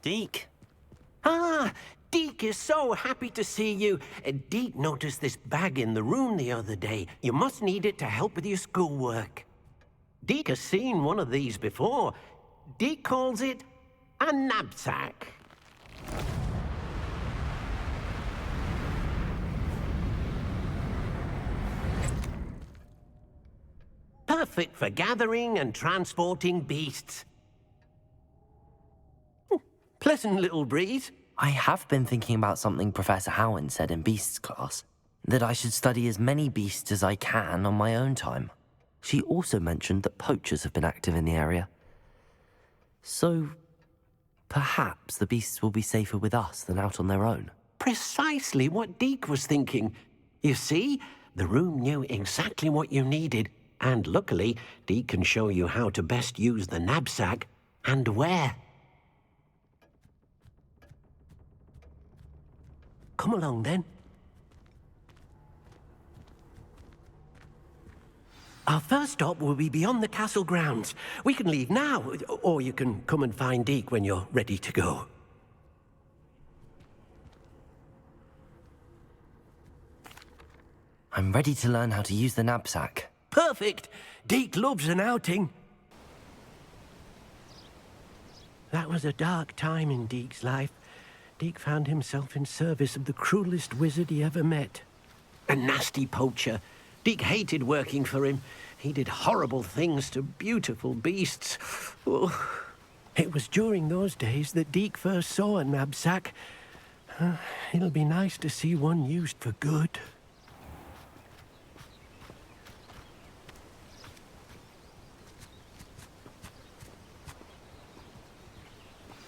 Deke. Ah, Deke is so happy to see you. Deke noticed this bag in the room the other day. You must need it to help with your schoolwork. Deke has seen one of these before. Deke calls it a knapsack. Perfect for gathering and transporting beasts. Pleasant little breeze. I have been thinking about something Professor Howland said in Beasts class, that I should study as many beasts as I can on my own time. She also mentioned that poachers have been active in the area. So, perhaps the beasts will be safer with us than out on their own. Precisely what Deke was thinking. You see, the room knew exactly what you needed, and luckily, Deke can show you how to best use the knapsack and where. Come along, then. Our first stop will be beyond the castle grounds. We can leave now, or you can come and find Deke when you're ready to go. I'm ready to learn how to use the knapsack. Perfect! Deke loves an outing. That was a dark time in Deke's life. Deke found himself in service of the cruelest wizard he ever met. A nasty poacher. Deke hated working for him. He did horrible things to beautiful beasts. Oh. It was during those days that Deke first saw a knapsack. It'll be nice to see one used for good.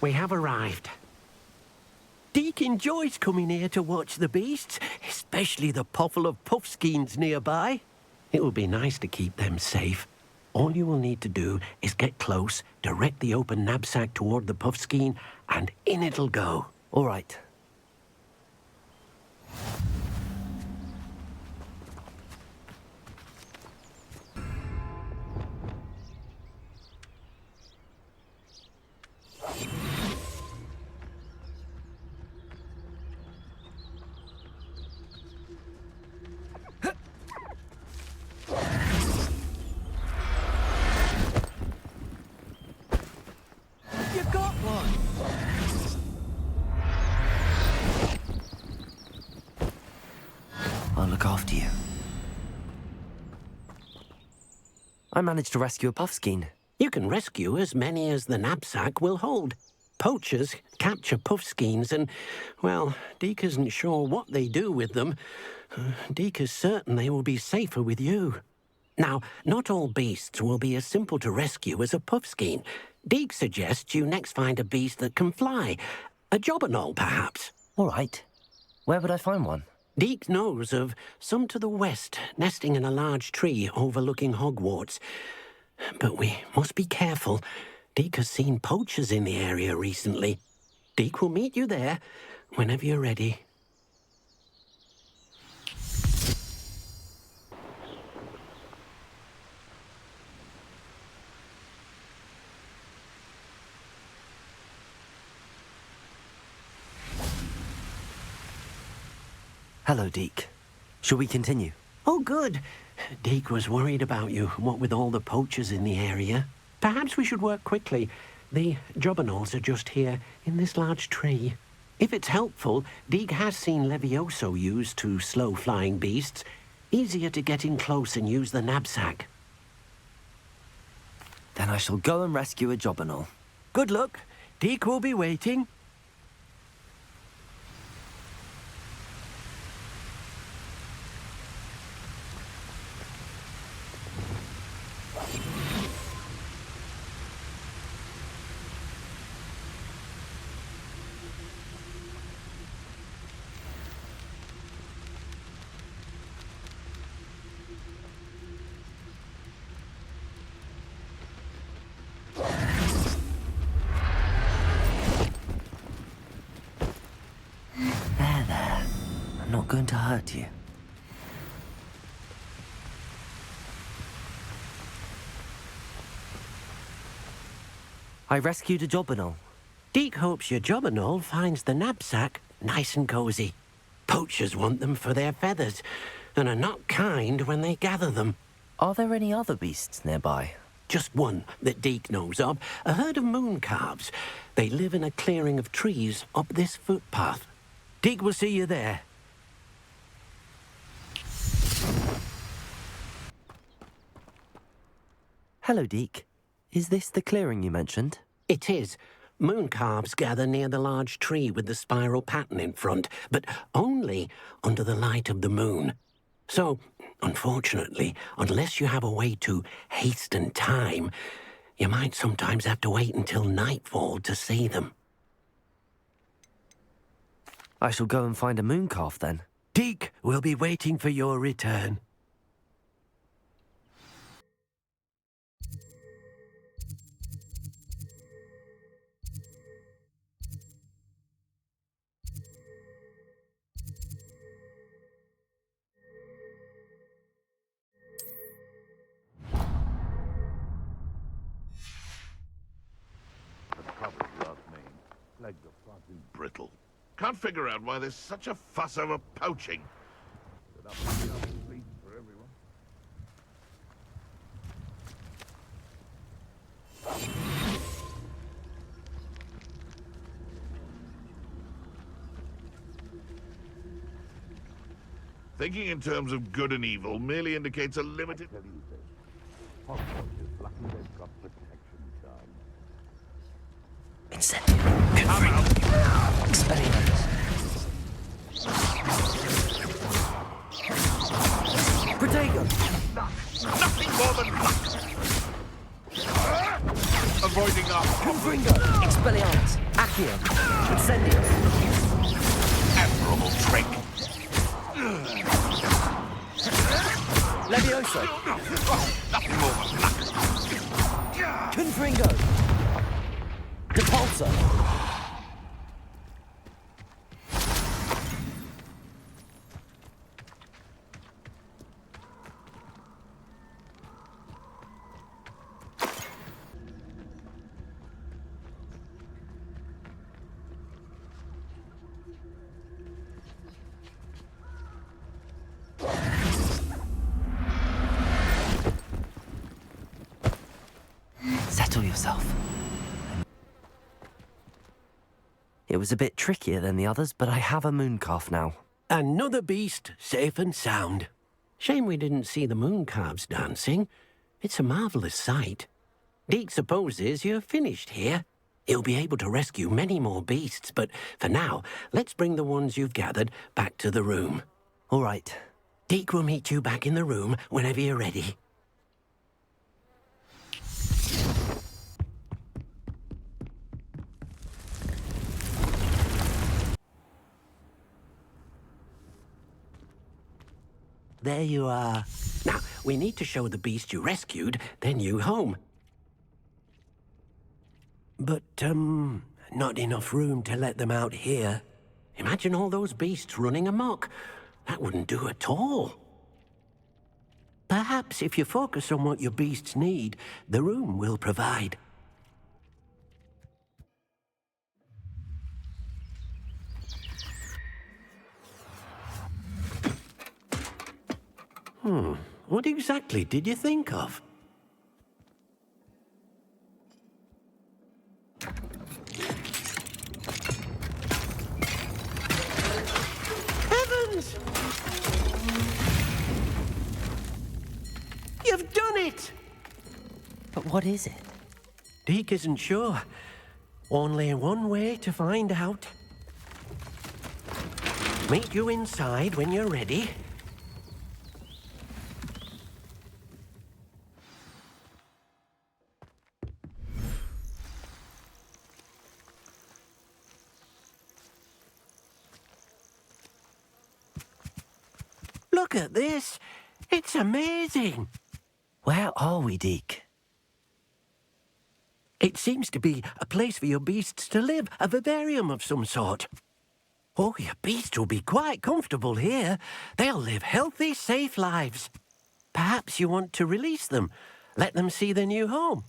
We have arrived. Deke enjoys coming here to watch the beasts, especially the potful of puffskeins nearby. It will be nice to keep them safe. All you will need to do is get close, direct the open knapsack toward the puffskein, and in it'll go. All right. I'll look after you. I managed to rescue a puffskein. You can rescue as many as the knapsack will hold. Poachers capture puffskeins and, well, Deke isn't sure what they do with them. Deke is certain they will be safer with you. Now, not all beasts will be as simple to rescue as a puffskein. Deke suggests you next find a beast that can fly. A jobberknoll, perhaps. All right. Where would I find one? Deke knows of some to the west, nesting in a large tree overlooking Hogwarts. But we must be careful. Deke has seen poachers in the area recently. Deke will meet you there whenever you're ready. Hello, Deke. Shall we continue? Oh, good. Deke was worried about you, what with all the poachers in the area. Perhaps we should work quickly. The jobberknolls are just here, in this large tree. If it's helpful, Deke has seen Levioso used to slow flying beasts. Easier to get in close and use the knapsack. Then I shall go and rescue a jobberknoll. Good luck. Deke will be waiting. I'm not going to hurt you. I rescued a jobberknoll. Deke hopes your jobberknoll finds the knapsack nice and cozy. Poachers want them for their feathers, and are not kind when they gather them. Are there any other beasts nearby? Just one that Deke knows of, a herd of moon calves. They live in a clearing of trees up this footpath. Deke will see you there. Hello, Deke. Is this the clearing you mentioned? It is. Moon calves gather near the large tree with the spiral pattern in front, but only under the light of the moon. So, unfortunately, unless you have a way to hasten time, you might sometimes have to wait until nightfall to see them. I shall go and find a moon calf then. Deke will be waiting for your return. Legs are far too brittle. Can't figure out why there's such a fuss over poaching. Set up enough sleep for everyone. Thinking in terms of good and evil merely indicates a limited... Hogwarts is lucky they've got protection charms. Incendiary. Expelliarmus. Protego. Nothing more than luck. Avoiding our... Confringo. Expelliarmus. Accio. Incendio. admirable trick. Levioso. Nothing more than luck. Confringo. Depulso. Settle yourself. It was a bit trickier than the others, but I have a moon calf now. Another beast, safe and sound. Shame we didn't see the moon calves dancing. It's a marvellous sight. Deke supposes you're finished here. He'll be able to rescue many more beasts, but for now, let's bring the ones you've gathered back to the room. All right. Deke will meet you back in the room whenever you're ready. There you are. Now, we need to show the beast you rescued their new home. But, not enough room to let them out here. Imagine all those beasts running amok. That wouldn't do at all. Perhaps if you focus on what your beasts need, the room will provide. What exactly did you think of? Heavens! You've done it! But what is it? Deke isn't sure. Only one way to find out. Meet you inside when you're ready. Look at this. It's amazing. Where are we, Deke? It seems to be a place for your beasts to live, a vivarium of some sort. Oh, your beasts will be quite comfortable here. They'll live healthy, safe lives. Perhaps you want to release them, let them see their new home.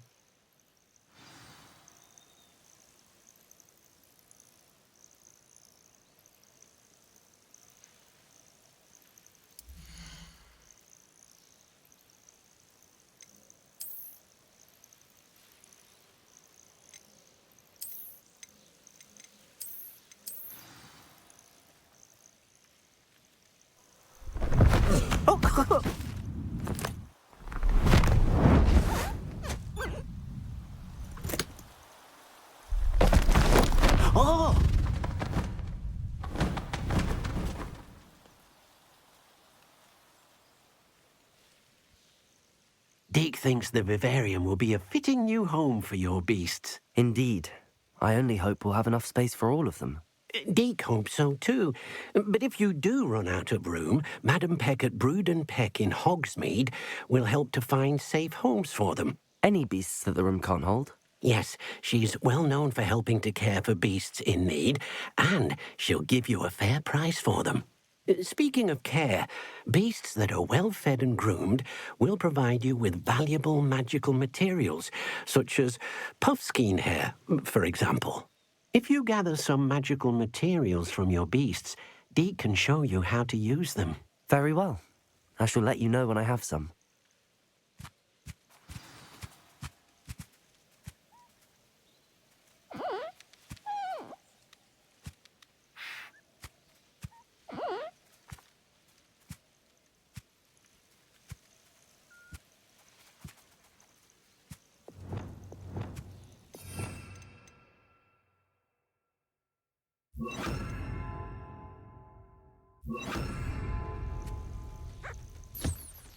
Deke thinks the vivarium will be a fitting new home for your beasts. Indeed. I only hope we'll have enough space for all of them. Deke hopes so too. But if you do run out of room, Madam Peck at Brood and Peck in Hogsmeade will help to find safe homes for them. Any beasts that the room can't hold? Yes, she's well known for helping to care for beasts in need, and she'll give you a fair price for them. Speaking of care, beasts that are well fed and groomed will provide you with valuable magical materials, such as puffskein hair, for example. If you gather some magical materials from your beasts, Deke can show you how to use them. Very well. I shall let you know when I have some.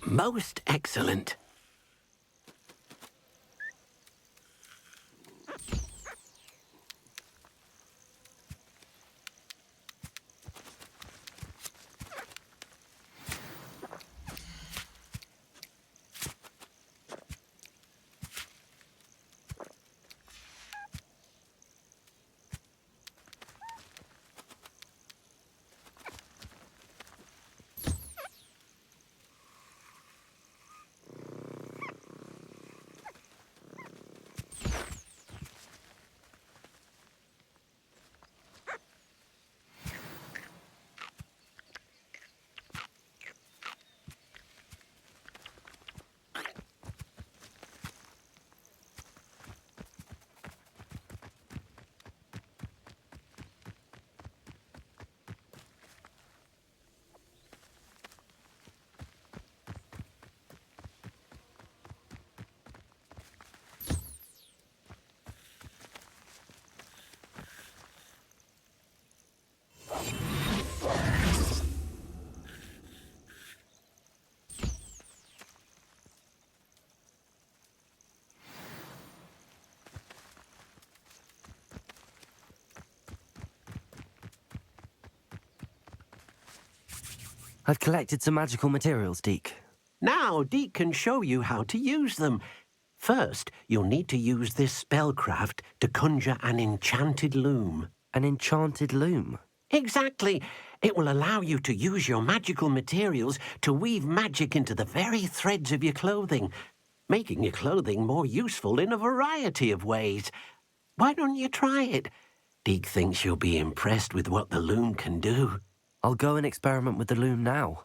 Most excellent. I've collected some magical materials, Deke. Now Deke can show you how to use them. First, you'll need to use this spellcraft to conjure an enchanted loom. An enchanted loom? Exactly. It will allow you to use your magical materials to weave magic into the very threads of your clothing, making your clothing more useful in a variety of ways. Why don't you try it? Deke thinks you'll be impressed with what the loom can do. I'll go and experiment with the loom now.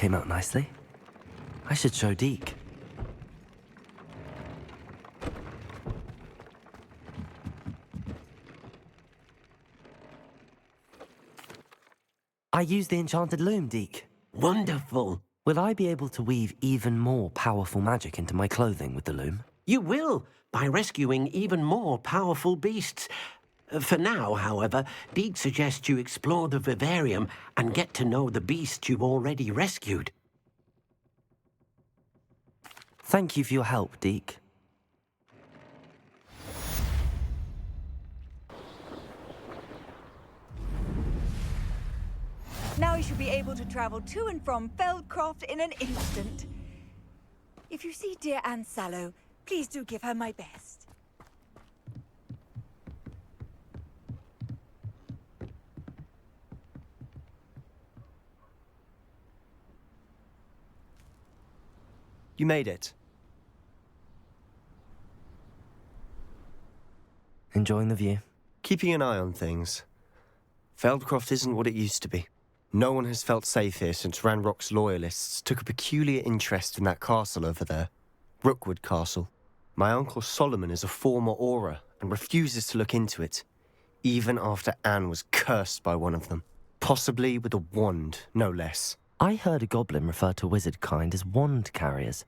came out nicely. I should show Deke. I used the enchanted loom, Deke. Wonderful. Will I be able to weave even more powerful magic into my clothing with the loom? You will, by rescuing even more powerful beasts. For now, however, Deke suggests you explore the vivarium and get to know the beasts you've already rescued. Thank you for your help, Deke. Now you should be able to travel to and from Feldcroft in an instant. If you see dear Anne Sallow, please do give her my best. You made it. Enjoying the view? Keeping an eye on things. Feldcroft isn't what it used to be. No one has felt safe here since Ranrock's loyalists took a peculiar interest in that castle over there. Rookwood Castle. My uncle Solomon is a former Auror and refuses to look into it, even after Anne was cursed by one of them. Possibly with a wand, no less. I heard a goblin refer to wizard kind as wand carriers.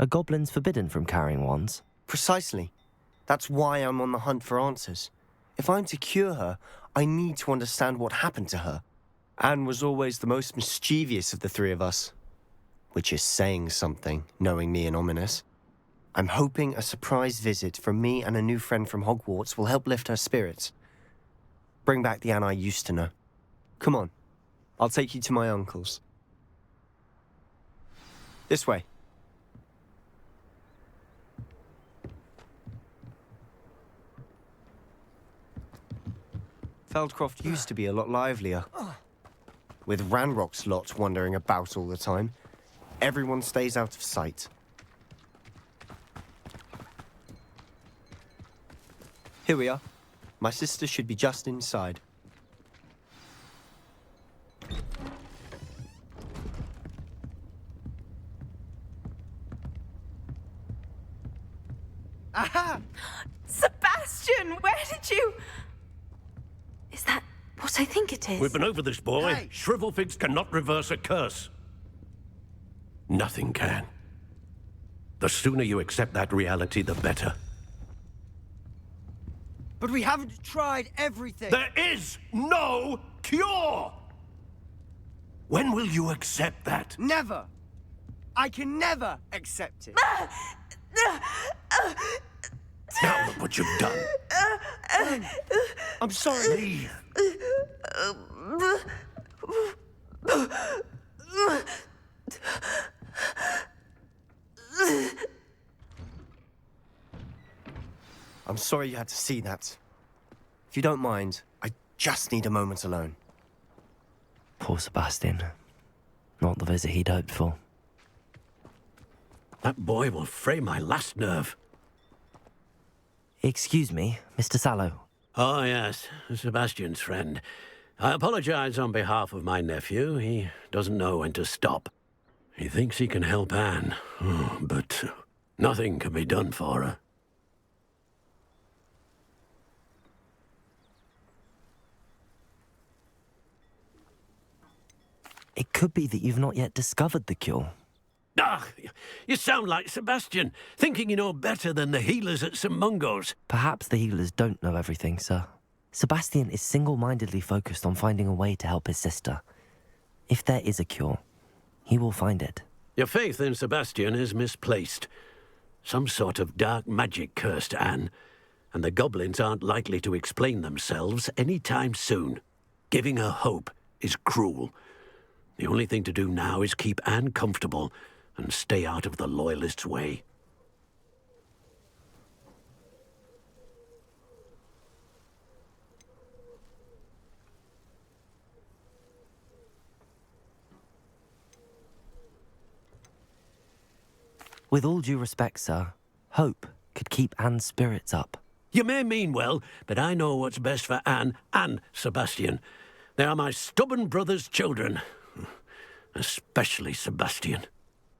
Are goblins forbidden from carrying wands? Precisely. That's why I'm on the hunt for answers. If I'm to cure her, I need to understand what happened to her. Anne was always the most mischievous of the three of us. Which is saying something, knowing me and Ominous. I'm hoping a surprise visit from me and a new friend from Hogwarts will help lift her spirits. Bring back the Anne I used to know. Come on, I'll take you to my uncle's. This way. Feldcroft used to be a lot livelier. With Ranrock's lot wandering about all the time, everyone stays out of sight. Here we are. My sister should be just inside. Aha! Sebastian, where did you... Is that what I think it is? We've been over this, boy. Hey! Shrivelfigs cannot reverse a curse. Nothing can. The sooner you accept that reality, the better. But we haven't tried everything. There is no cure! When will you accept that? Never. I can never accept it. Now look what you've done. I'm sorry. Leave. I'm sorry you had to see that. If you don't mind, I just need a moment alone. Poor Sebastian. Not the visit he'd hoped for. That boy will fray my last nerve. Excuse me, Mr. Sallow. Oh, yes, Sebastian's friend. I apologize on behalf of my nephew. He doesn't know when to stop. He thinks he can help Anne, but nothing can be done for her. It could be that you've not yet discovered the cure. Ah, you sound like Sebastian, thinking you know better than the healers at St. Mungo's. Perhaps the healers don't know everything, sir. Sebastian is single-mindedly focused on finding a way to help his sister. If there is a cure, he will find it. Your faith in Sebastian is misplaced. Some sort of dark magic cursed Anne, and the goblins aren't likely to explain themselves any time soon. Giving her hope is cruel. The only thing to do now is keep Anne comfortable and stay out of the Loyalists' way. With all due respect, sir, hope could keep Anne's spirits up. You may mean well, but I know what's best for Anne and Sebastian. They are my stubborn brother's children. especially Sebastian.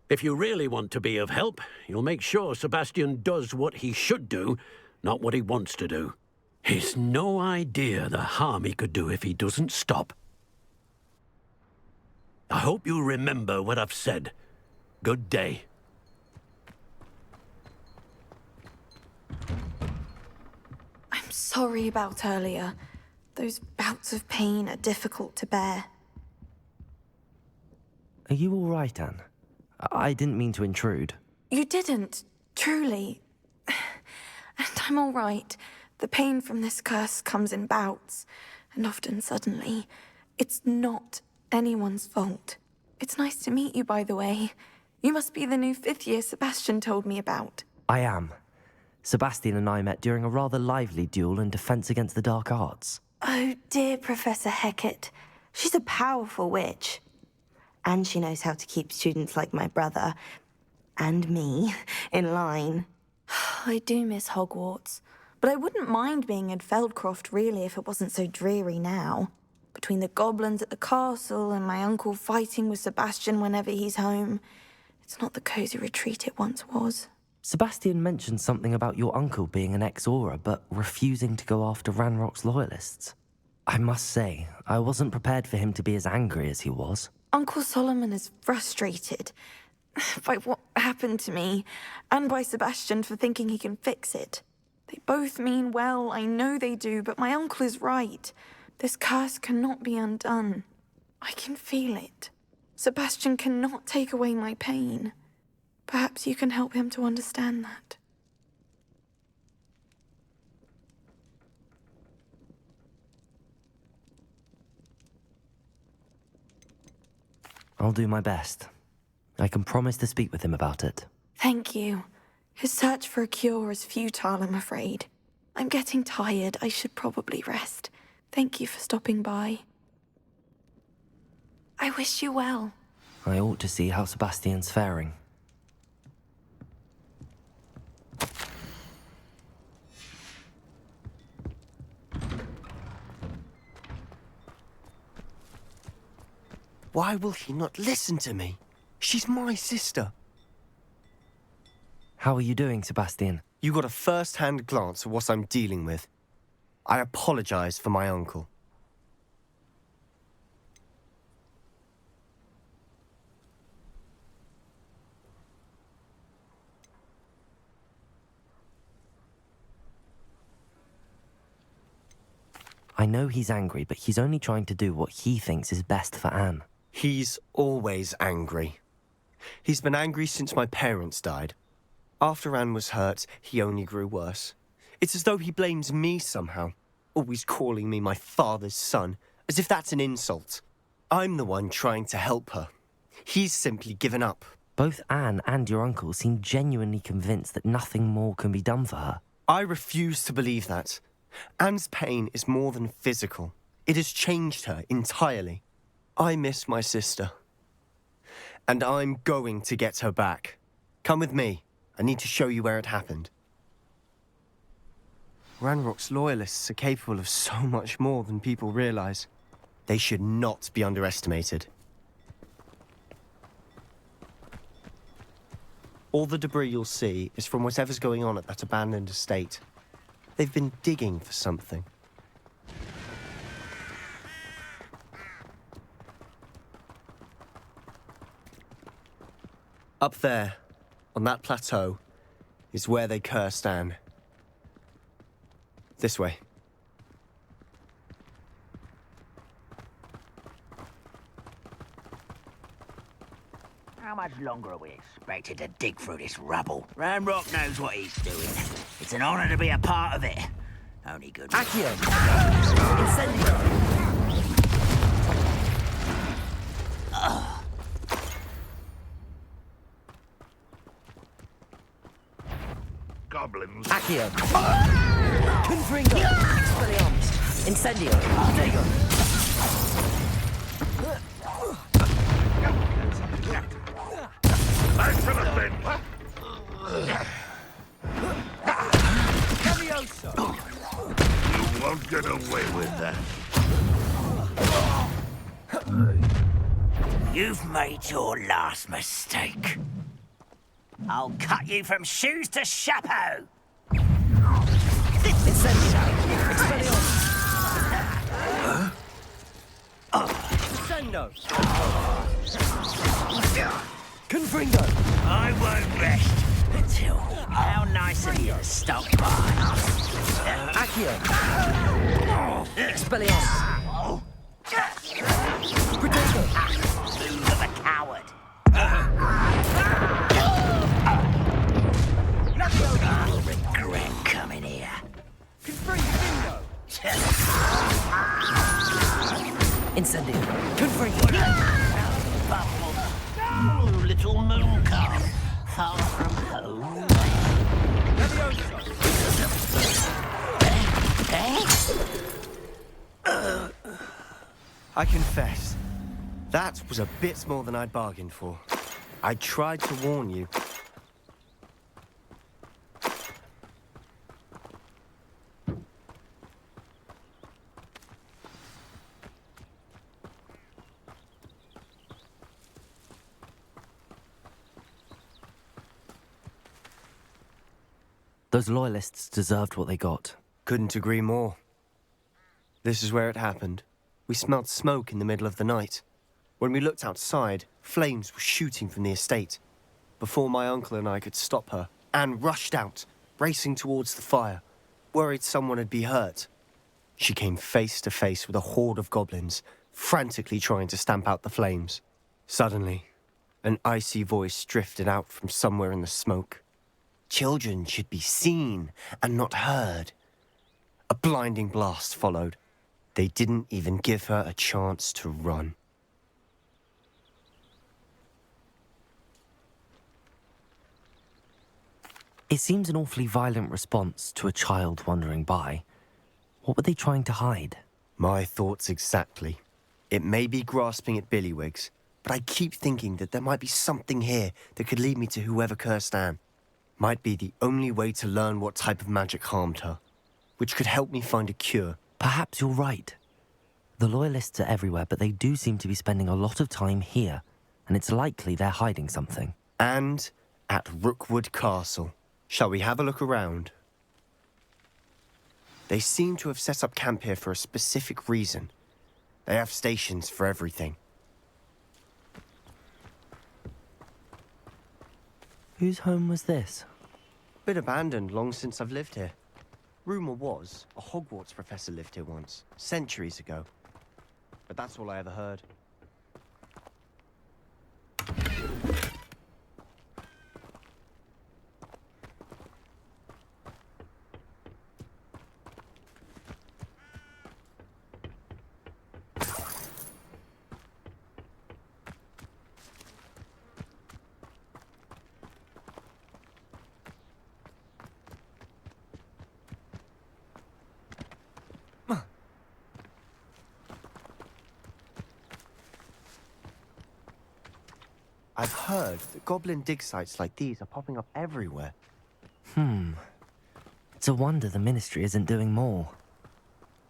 If you really want to be of help, you'll make sure Sebastian does what he should do, not what he wants to do. He's no idea the harm he could do if he doesn't stop. I hope you remember what I've said. Good day. I'm sorry about earlier. Those bouts of pain are difficult to bear. Are you all right, Anne? I didn't mean to intrude. You didn't, truly. And I'm all right. The pain from this curse comes in bouts, and often suddenly. It's not anyone's fault. It's nice to meet you, by the way. You must be the new 5th year Sebastian told me about. I am. Sebastian and I met during a rather lively duel in defense against the dark arts. Oh, dear Professor Hecat. She's a powerful witch. And she knows how to keep students like my brother, and me, in line. I do miss Hogwarts, but I wouldn't mind being in Feldcroft, really, if it wasn't so dreary now. Between the goblins at the castle and my uncle fighting with Sebastian whenever he's home, it's not the cosy retreat it once was. Sebastian mentioned something about your uncle being an ex-Aura, but refusing to go after Ranrock's loyalists. I must say, I wasn't prepared for him to be as angry as he was. Uncle Solomon is frustrated by what happened to me, and by Sebastian for thinking he can fix it. They both mean well, I know they do, but my uncle is right. This curse cannot be undone. I can feel it. Sebastian cannot take away my pain. Perhaps you can help him to understand that. I'll do my best. I can promise to speak with him about it. Thank you. His search for a cure is futile, I'm afraid. I'm getting tired. I should probably rest. Thank you for stopping by. I wish you well. I ought to see how Sebastian's faring. Why will he not listen to me? She's my sister. How are you doing, Sebastian? You got a first-hand glance at what I'm dealing with. I apologize for my uncle. I know he's angry, but he's only trying to do what he thinks is best for Anne. He's always angry. He's been angry since my parents died. After Anne was hurt, he only grew worse. It's as though he blames me somehow, always calling me my father's son, as if that's an insult. I'm the one trying to help her. He's simply given up. Both Anne and your uncle seem genuinely convinced that nothing more can be done for her. I refuse to believe that. Anne's pain is more than physical. It has changed her entirely. I miss my sister. And I'm going to get her back. Come with me. I need to show you where it happened. Ranrock's loyalists are capable of so much more than people realize. They should not be underestimated. All the debris you'll see is from whatever's going on at that abandoned estate. They've been digging for something. Up there, on that plateau, is where they cursed Anne. This way. How much longer are we expected to dig through this rubble? Ranrock knows what he's doing. It's an honor to be a part of it. Only good. Accio! Incendio! Goblins. Accio! Confringo! Expelliarmus! Incendio! Dego! Back to the bin. You won't get away with that. You've made your last mistake. I'll cut you from shoes to chapeau. Sendo! Confringo! I won't rest until... How nice of you to stop by. Accio! Expelliarmus! Protego! Move of a coward. You'll regret coming here. Confringo! Incendio! Confringo! Oh, little moon calf, far from home. I confess, that was a bit more than I'd bargained for. I tried to warn you. Those loyalists deserved what they got. Couldn't agree more. This is where it happened. We smelled smoke in the middle of the night. When we looked outside, flames were shooting from the estate. Before my uncle and I could stop her, Anne rushed out, racing towards the fire, worried someone had been hurt. She came face to face with a horde of goblins, frantically trying to stamp out the flames. Suddenly, an icy voice drifted out from somewhere in the smoke. Children should be seen and not heard. A blinding blast followed. They didn't even give her a chance to run. It seems an awfully violent response to a child wandering by. What were they trying to hide? My thoughts exactly. It may be grasping at billywhigs, but I keep thinking that there might be something here that could lead me to whoever cursed Anne. Might be the only way to learn what type of magic harmed her, which could help me find a cure. Perhaps you're right. The Loyalists are everywhere, but they do seem to be spending a lot of time here, and it's likely they're hiding something. And at Rookwood Castle. Shall we have a look around? They seem to have set up camp here for a specific reason. They have stations for everything. Whose home was this? Been abandoned long since I've lived here. Rumour was a Hogwarts professor lived here once, centuries ago. But that's all I ever heard. I've heard that goblin dig sites like these are popping up everywhere. It's a wonder the Ministry isn't doing more.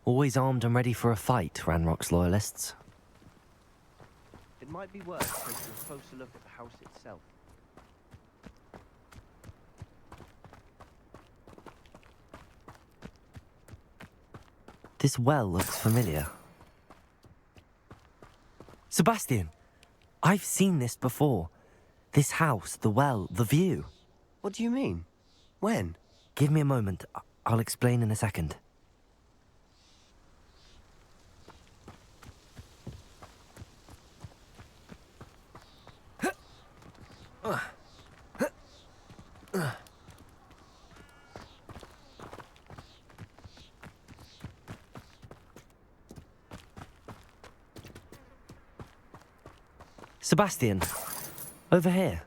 Always armed and ready for a fight, Ranrock's Loyalists. It might be worth taking a closer look at the house itself. This well looks familiar. Sebastian! I've seen this before. This house, the well, the view. What do you mean? When? Give me a moment. I'll explain in a second. Sebastian, over here.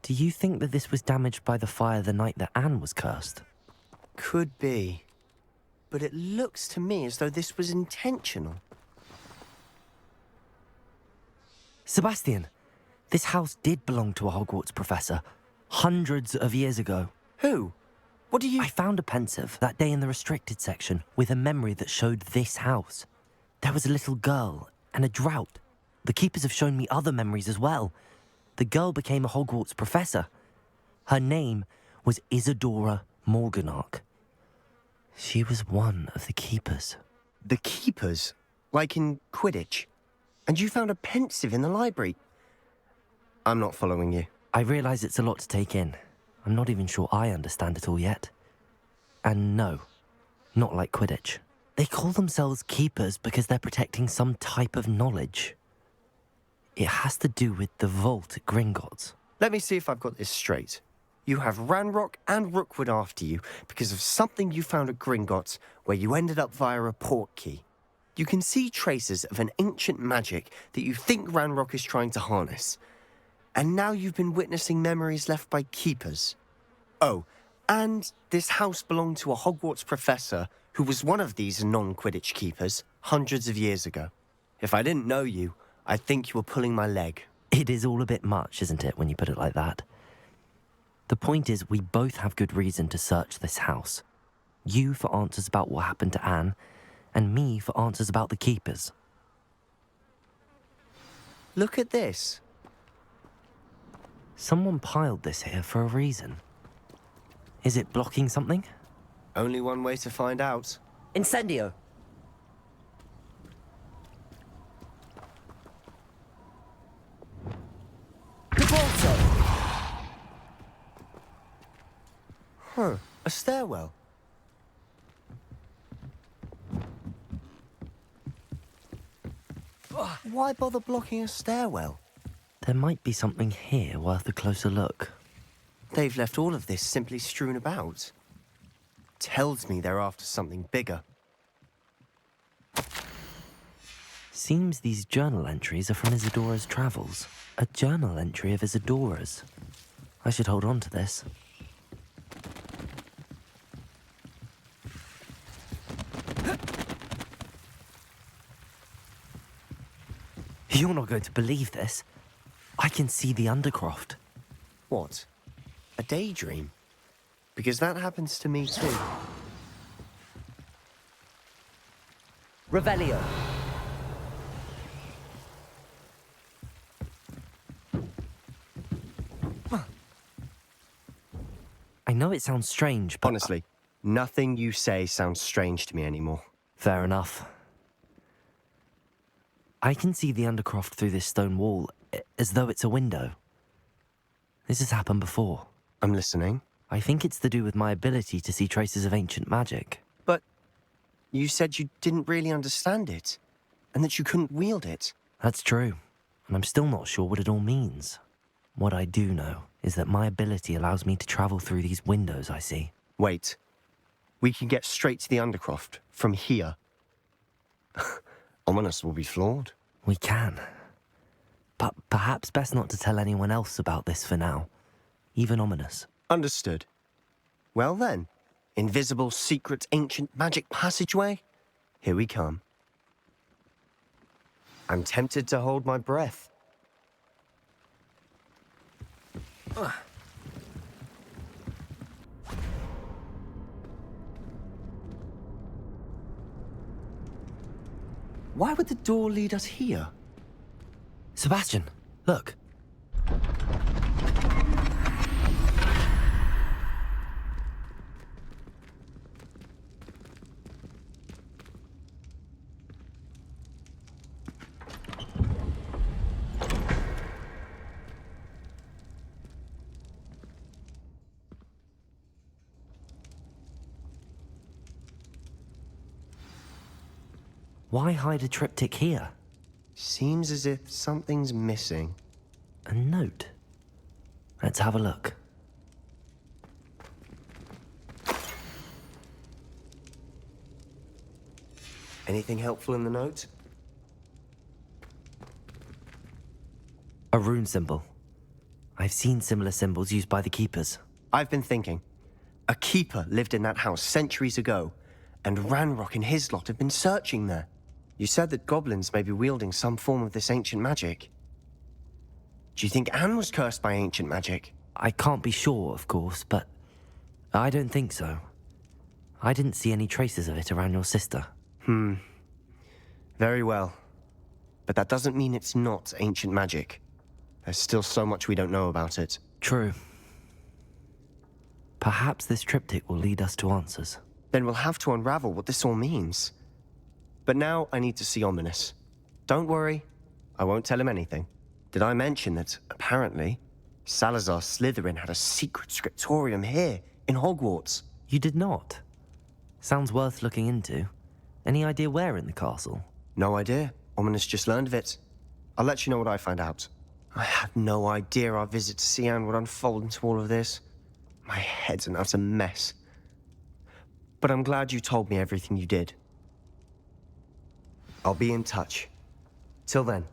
Do you think that this was damaged by the fire the night that Anne was cursed? Could be. But it looks to me as though this was intentional. Sebastian, this house did belong to a Hogwarts professor, hundreds of years ago. Who? What do you... I found a pensive that day in the restricted section with a memory that showed this house. There was a little girl and a drought. The keepers have shown me other memories as well. The girl became a Hogwarts professor. Her name was Isadora Morganach. She was one of the keepers. The keepers? Like in Quidditch? And you found a pensive in the library? I'm not following you. I realise it's a lot to take in. I'm not even sure I understand it all yet. And no, not like Quidditch. They call themselves keepers because they're protecting some type of knowledge. It has to do with the vault at Gringotts. Let me see if I've got this straight. You have Ranrock and Rookwood after you because of something you found at Gringotts where you ended up via a port key. You can see traces of an ancient magic that you think Ranrock is trying to harness. And now you've been witnessing memories left by keepers. Oh, and this house belonged to a Hogwarts professor who was one of these non-Quidditch keepers hundreds of years ago. If I didn't know you, I'd think you were pulling my leg. It is all a bit much, isn't it, when you put it like that? The point is, we both have good reason to search this house. You for answers about what happened to Anne, and me for answers about the keepers. Look at this. Someone piled this here for a reason. Is it blocking something? Only one way to find out. Incendio! Huh, a stairwell. Why bother blocking a stairwell? There might be something here worth a closer look. They've left all of this simply strewn about. Tells me they're after something bigger. Seems these journal entries are from Isadora's travels. A journal entry of Isadora's. I should hold on to this. You're not going to believe this. I can see the Undercroft. What? A daydream? Because that happens to me too. Revelio. I know it sounds strange, but... Honestly, nothing you say sounds strange to me anymore. Fair enough. I can see the Undercroft through this stone wall, as though it's a window. This has happened before. I'm listening. I think it's to do with my ability to see traces of ancient magic. But you said you didn't really understand it, and that you couldn't wield it. That's true, and I'm still not sure what it all means. What I do know is that my ability allows me to travel through these windows I see. Wait. We can get straight to the Undercroft from here. Ominous will be floored. We can. But perhaps best not to tell anyone else about this for now. Even Ominous. Understood. Well then, invisible, secret, ancient magic passageway? Here we come. I'm tempted to hold my breath. Why would the door lead us here? Sebastian, look. Why hide a triptych here? Seems as if something's missing. A note. Let's have a look. Anything helpful in the note? A rune symbol. I've seen similar symbols used by the keepers. I've been thinking. A keeper lived in that house centuries ago, and Ranrock and his lot have been searching there. You said that goblins may be wielding some form of this ancient magic. Do you think Anne was cursed by ancient magic? I can't be sure, of course, but I don't think so. I didn't see any traces of it around your sister. Very well. but that doesn't mean it's not ancient magic. There's still so much we don't know about it. True. Perhaps this triptych will lead us to answers. Then we'll have to unravel what this all means. But now I need to see Ominous. Don't worry, I won't tell him anything. Did I mention that, apparently, Salazar Slytherin had a secret scriptorium here, in Hogwarts? You did not? Sounds worth looking into. Any idea where in the castle? No idea. Ominous just learned of it. I'll let you know what I find out. I had no idea our visit to Cian would unfold into all of this. My head's an utter mess. But I'm glad you told me everything you did. I'll be in touch. Till then.